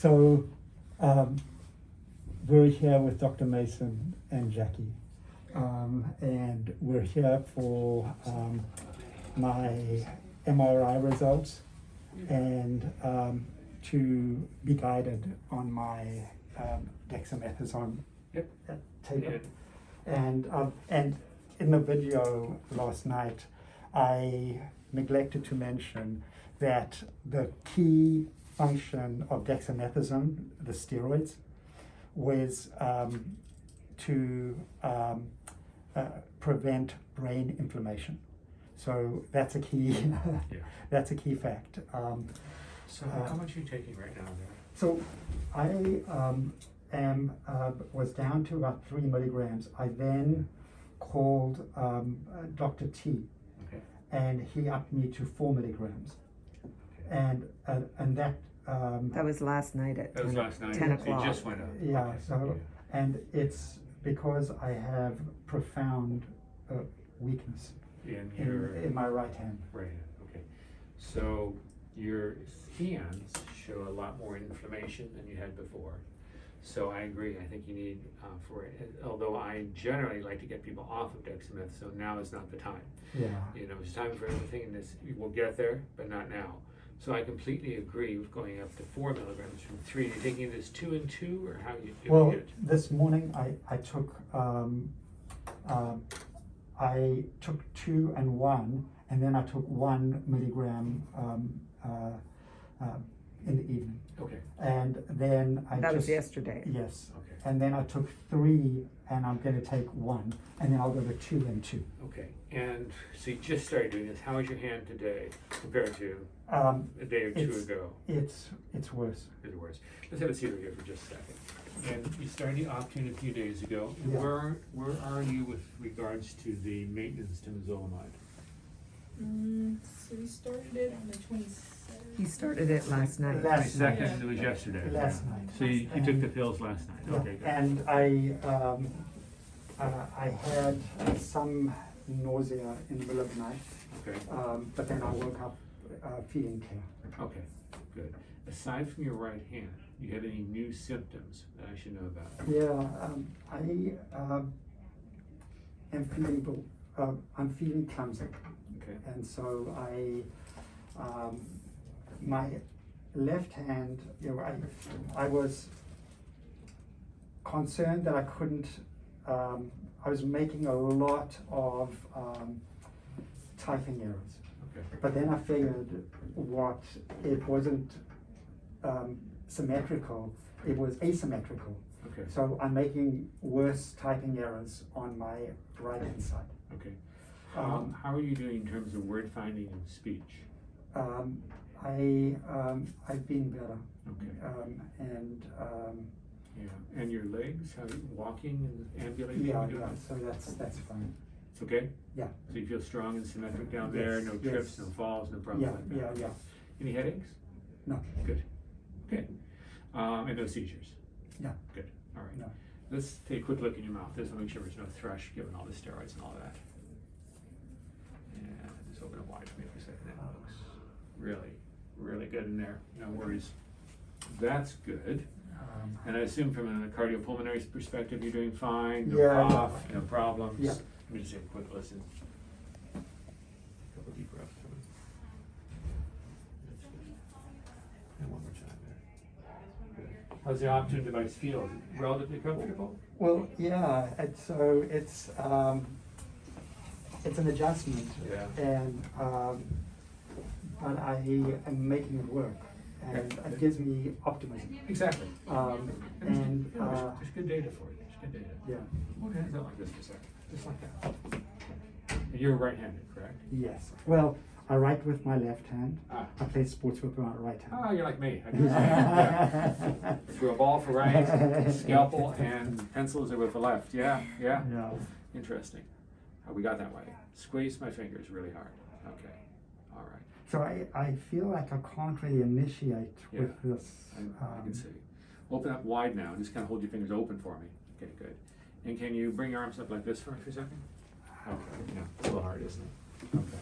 So we're here with Dr. Mason and Jackie, and we're here for my MRI results and to be guided on my dexamethasone taper. And in the video last night, I neglected to mention that the key function of dexamethasone, the steroids, was to prevent brain inflammation. So that's a key. That's a key fact. So how much are you taking right now? So I was down to about 3 milligrams. I then called Dr. T, and he upped me to 4 milligrams. And that that was last night at 10 o'clock. It just went up. Yeah. Okay. So and it's because I have profound weakness in my right hand. Right. Okay. So your hands show a lot more inflammation than you had before. So I agree. I think you need for it. Although I generally like to get people off of dexamethasone, now is not the time. Yeah. You know, it's time for everything, and this we'll get there, but not now. So I completely agree with going up to 4 milligrams from 3. You're taking this 2 and 2, or how you doing Well, it? this morning I took 2 and 1, and then I took 1 milligram in the evening. Okay. And then That was yesterday. Yes. Okay. And then I took 3, and I'm going to take 1, and then I'll go to 2 and 2. Okay. And so you just started doing this. How is your hand today compared to a day or two ago? It's worse. It's worse. Let's have a seat over here for just a second. And you started the Optune a few days ago. Yeah. Where are you with regards to the maintenance temozolomide? So we started it on the 27th. He started it last night. Last night. Second, it was yesterday. Last night. So you took the pills last night. Yeah. Okay, good. And I had some nausea in the middle of the night, Okay. but then I woke up feeling clear. Okay, good. Aside from your right hand, do you have any new symptoms that I should know about? Yeah, I am feeling I'm feeling clumsy. Okay. And so my left hand, you know, I was concerned that I couldn't, I was making a lot of typing errors. Okay. But then I figured it wasn't symmetrical, it was asymmetrical. Okay. So I'm making worse typing errors on my right hand side. Okay. How are you doing in terms of word finding and speech? I've been better. Okay. Yeah. And your legs? How are you walking and ambulating? Yeah, doing yeah. it? So that's fine. It's okay? Yeah. So you feel strong and symmetric down there? Yes, No yes. trips, no falls, no problems Yeah, like that? yeah. Any headaches? No. Good. Okay. And no seizures? No. Good. All right. No. Let's take a quick look in your mouth. Just to make sure there's no thrush given all the steroids and all that. And just open it wide for me for a second. That looks really, really good in there. No worries. That's good. And I assume from a cardiopulmonary perspective, you're doing fine. No Yeah, cough, no problems. Yeah. Let me just take a quick listen. A couple deep breaths. And one more time there. Good. How's the Optune device feel? Is it relatively comfortable? Well, yeah. It's an adjustment. Yeah. And but I am making it work, and Okay. it gives me optimism. Exactly. And There's good data for you. There's good data. yeah. Hold your hands out like this for a second. Just like that. And you're right-handed, correct? Yes. Well, I write with my left hand. Ah. I play sports with my right hand. Oh, you're like me. I can see that. Yeah. Through a ball for right, scalpel and pencils are with the left. Yeah, yeah. Yeah. Interesting. How we got that way. Squeeze my fingers really hard. Okay. All right. So I feel like I can't really initiate Yeah. with this. I can see. Open up wide now. Just kind of hold your fingers open for me. Okay, good. And can you bring your arms up like this for me for a second? Okay. Yeah. It's a little hard, isn't it? Okay.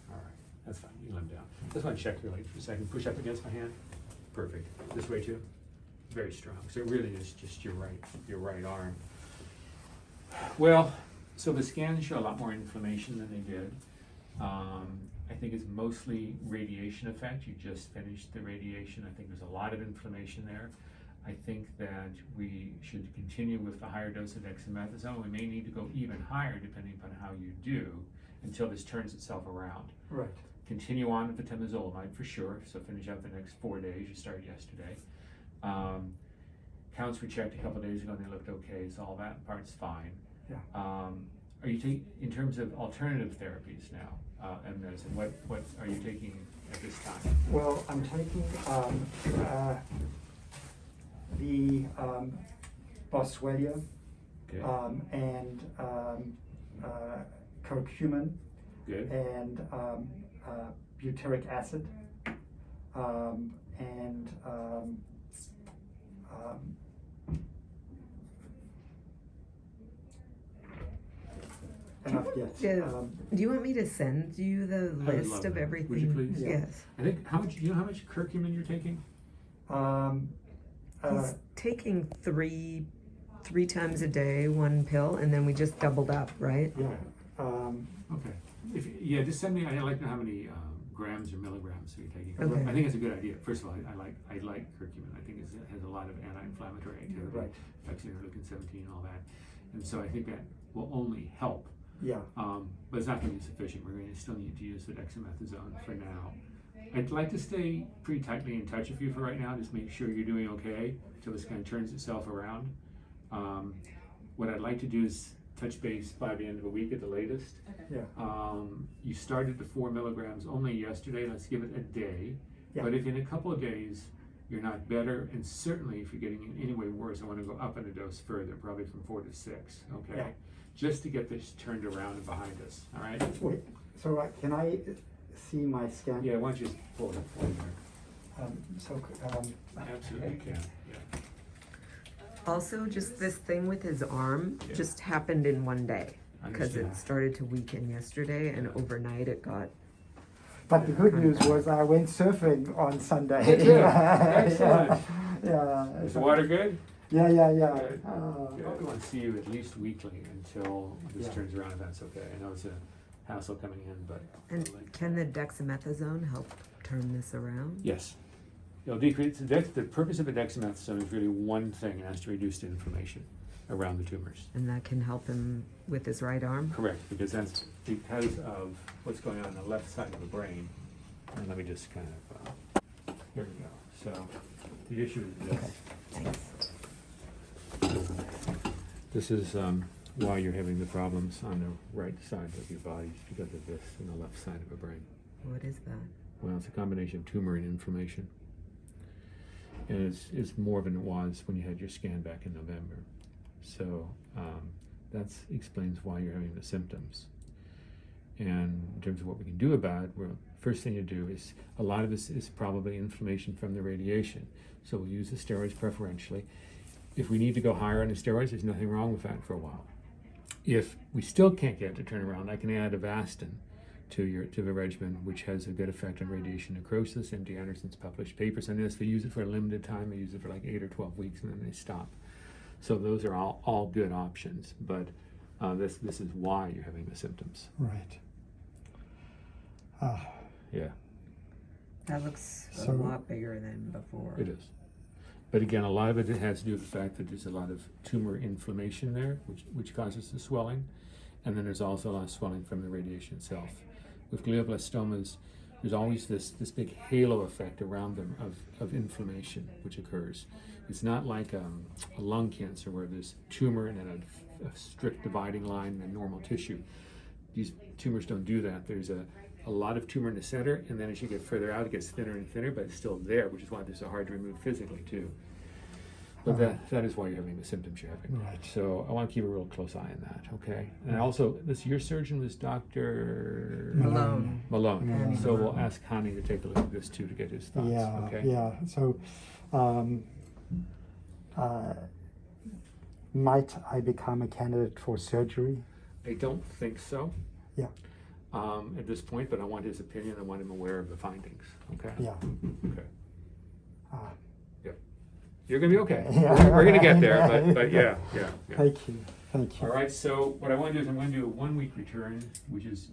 All right. That's fine. You can let them down. Just want to check your legs for a second. Push up against my hand. perfect. This way too? Very strong. So it really is just your right arm. Well, so the scans show a lot more inflammation than they did. I think it's mostly radiation effect. You just finished the radiation. I think there's a lot of inflammation there. I think that we should continue with the higher dose of dexamethasone. We may need to go even higher depending upon how you do until this turns itself around. Right. Continue on with the temozolomide for sure. So finish out the next 4 days. You started yesterday. Counts we checked a couple days ago and they looked okay, so all that part's fine. Yeah. Are you taking, in terms of alternative therapies now, and medicine, what are you taking at this time? Well, I'm taking the boswellia Okay. and curcumin Good. and butyric acid and enough, yes. Do you want me to send you the I would list love of that. everything? Would you please? Yeah. Yes. I think, do you know how much curcumin you're taking? He's taking three times a day, 1 pill, and then we just doubled up, right? Yeah. Okay. Just send me, I'd like to know how many grams or milligrams you're taking. Okay. I think it's a good idea. First of all, I like curcumin. I think it has a lot of anti-inflammatory activity. Right. Affects interleukin 17 and all that. And so I think that will only help. Yeah. But it's not going to be sufficient. We're going to still need to use the dexamethasone for now. I'd like to stay pretty tightly in touch with you for right now, just make sure you're doing okay until this kind of turns itself around. What I'd like to do is touch base by the end of the week at the latest. Okay. Yeah. You started the 4 milligrams only yesterday. Let's give it a day. Yeah. But if in a couple of days you're not better, and certainly if you're getting any way worse, I want to go up in a dose further, probably from 4 to 6. Okay. Yeah. Just to get this turned around and behind us. All right. Wait, so can I see my scan? Yeah. Why don't you just pull it forward there? Absolutely you can. Yeah. Also, just this thing with his arm Yeah. just happened in 1 day because Understand. it started to weaken yesterday, and overnight it got. But the good news was I went surfing on Sunday. Did you? Excellent. Yeah. Is the water good? Yeah. Good. Good. We want to see you at least weekly until this Yeah. turns around, if that's okay. I know it's a hassle coming in, but. And can the dexamethasone help turn this around? Yes. It'll decrease, the purpose of a dexamethasone is really one thing, and that's to reduce the inflammation around the tumors. And that can help him with his right arm? Correct, because that's because of what's going on the left side of the brain. And let me just kind of, here we go. So the issue is this. Thanks. This is why you're having the problems on the right side of your body, because of this in the left side of the brain. What is that? Well, it's a combination of tumor and inflammation. And it's more than it was when you had your scan back in November. So that explains why you're having the symptoms. And in terms of what we can do about it, first thing to do is, a lot of this is probably inflammation from the radiation. So we'll use the steroids preferentially. If we need to go higher on the steroids, there's nothing wrong with that for a while. If we still can't get it to turn around, I can add Avastin to the regimen, which has a good effect on radiation necrosis. MD Anderson's published papers on this. They use it for a limited time. They use it for like 8 or 12 weeks, and then they stop. So those are all good options. But this is why you're having the symptoms. Right. Yeah, That looks a So- lot bigger than before. it is. But again, a lot of it has to do with the fact that there's a lot of tumor inflammation there, which causes the swelling. And then there's also a lot of swelling from the radiation itself. With glioblastomas, there's always this big halo effect around them of inflammation which occurs. It's not like a lung cancer where there's tumor and then a strict dividing line and normal tissue. These tumors don't do that. There's a lot of tumor in the center, and then as you get further out, it gets thinner and thinner, but it's still there, which is why they're so hard to remove physically too. But that is why you're having the symptoms you're having. Right. So I want to keep a real close eye on that, okay? And also, your surgeon was Dr. Malone. Malone. So we'll ask Hani to take a look at this too to get his thoughts, Yeah. okay? Yeah. So, might I become a candidate for surgery? I don't think so. Yeah. At this point, but I want his opinion. I want him aware of the findings, okay? Yeah. Okay. You're gonna be okay. Yeah. We're gonna get there, but yeah. Thank you. Thank you. All right, so what I want to do is I'm going to do a 1 week return, which is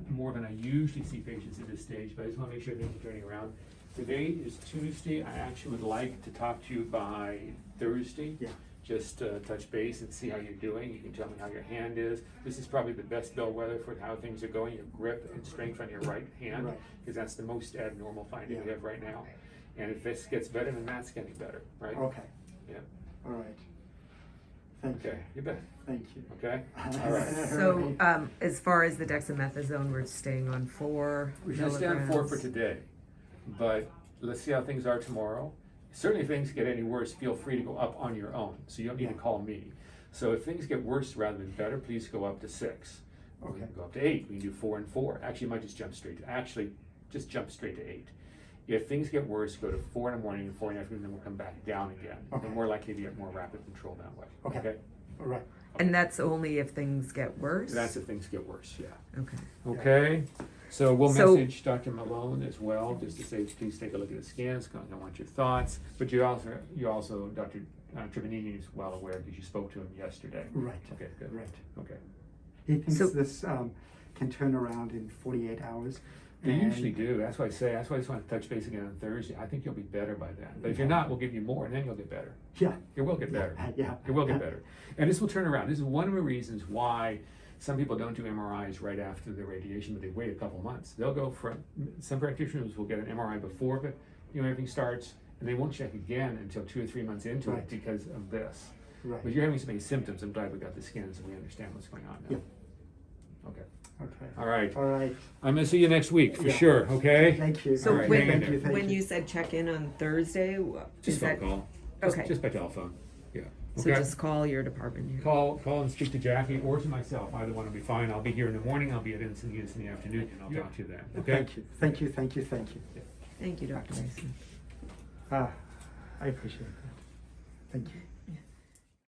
more than I usually see patients at this stage, but I just want to make sure things are turning around. Today is Tuesday. I actually would like to talk to you by Thursday. Yeah. Just touch base and see how you're doing. You can tell me how your hand is. This is probably the best bellwether for how things are going, your grip and strength on your right hand, Right. because that's the most abnormal finding we Yeah. have right now. And if this gets better, then that's getting better, right? Okay. Yeah. All right. Thank Okay, you bet. Thank you. Okay? All right. So, as far as the dexamethasone, we're staying on 4 We're gonna stay on 4 for milligrams. today, but let's see how things are tomorrow. Certainly if things get any worse, feel free to go up on your own, so you don't need to Yeah. call me. So if things get worse rather than better, please go up to 6. Or we Okay. can go up to 8, we can do 4 and 4. Actually, you might just jump straight to 8. If things get worse, go to 4 in the morning and 4 in the afternoon, then we'll come back down again. Okay. We're more likely to get more rapid control that way. Okay. All right. And that's only if things get worse? That's if things get worse, yeah. Okay. Okay, so we'll So- message Dr. Malone as well, just to say, please take a look at the scans, I want your thoughts. But you also, Dr. Trivanini is well aware because you spoke to him yesterday. Right. Okay, good. Right. Okay. He thinks So- this can turn around in 48 hours. They and- usually do, that's why I just want to touch base again on Thursday. I think you'll be better by then. But if you're not, we'll give you more and then you'll get better. Yeah. It will get better. Yeah. It will get better. And this will turn around. This is one of the reasons why some people don't do MRIs right after the radiation, but they wait a couple months. They'll go from, some practitioners will get an MRI before everything starts, and they won't check again until 2 or 3 months into Right. it because of this. Right. But you're having so many symptoms, I'm glad we got the scans and we understand what's going on now. Yeah. Okay. Okay. All right. All right. I'm gonna see you next week for Yeah. sure, okay? Thank you. So All right, when, hang in there. Thank when you said check in on Thursday, Just is phone that, call. Okay. Just by telephone. Yeah. so Okay. just call your department here? Call and speak to Jackie or to myself. Either one will be fine. I'll be here in the morning. I'll be at Encinitas in the afternoon, and I'll talk to you then. Okay. Thank you. Thank you. Thank you. Thank you. Thank you, Dr. Mason. I appreciate that. Thank you.